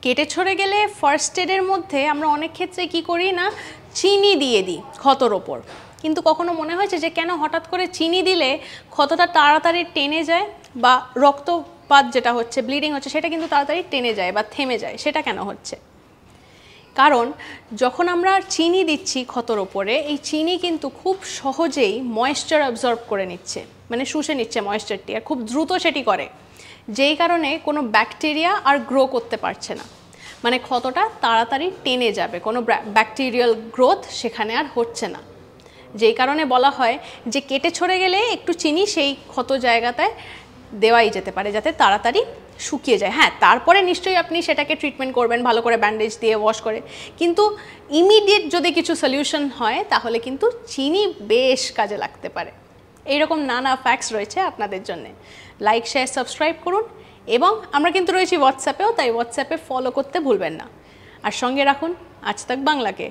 কেটে ছড়ে গেলে ফার্স্ট এডের মধ্যে আমরা অনেক ক্ষেত্রে কি করি না, চিনি দিয়ে দিই ক্ষতর ওপর। কিন্তু কখনো মনে হয়েছে যে কেন হঠাৎ করে চিনি দিলে ক্ষতটা তাড়াতাড়ি টেনে যায়, বা রক্তপাত যেটা হচ্ছে, ব্লিডিং হচ্ছে, সেটা কিন্তু তাড়াতাড়ি টেনে যায় বা থেমে যায়? সেটা কেন হচ্ছে? কারণ যখন আমরা চিনি দিচ্ছি ক্ষতর ওপরে, এই চিনি কিন্তু খুব সহজেই ময়েশ্চার অ্যাবজর্ব করে নিচ্ছে, মানে শুষে নিচ্ছে ময়েশ্চারটি, আর খুব দ্রুত সেটি করে, যেই কারণে কোনো ব্যাকটেরিয়া আর গ্রো করতে পারছে না। মানে ক্ষতটা তাড়াতাড়ি টেনে যাবে, কোনো ব্যাকটেরিয়াল গ্রোথ সেখানে আর হচ্ছে না। যেই কারণে বলা হয় যে কেটে ছড়ে গেলে একটু চিনি সেই ক্ষত জায়গাটায় দেওয়াই যেতে পারে, যাতে তাড়াতাড়ি শুকিয়ে যায়। হ্যাঁ, তারপরে নিশ্চয়ই আপনি সেটাকে ট্রিটমেন্ট করবেন ভালো করে, ব্যান্ডেজ দিয়ে ওয়াশ করে। কিন্তু ইমিডিয়েট যদি কিছু সলিউশন হয় তাহলে কিন্তু চিনি বেশ কাজে লাগতে পারে। এইরকম নানা ফ্যাক্টস রয়েছে আপনাদের জন্য। লাইক, শেয়ার, সাবস্ক্রাইব করুন। এবং আমরা কিন্তু রয়েছি হোয়াটসঅ্যাপেও, তাই হোয়াটসঅ্যাপে ফলো করতে ভুলবেন না। আর সঙ্গে রাখুন আজ তাক বাংলাকে।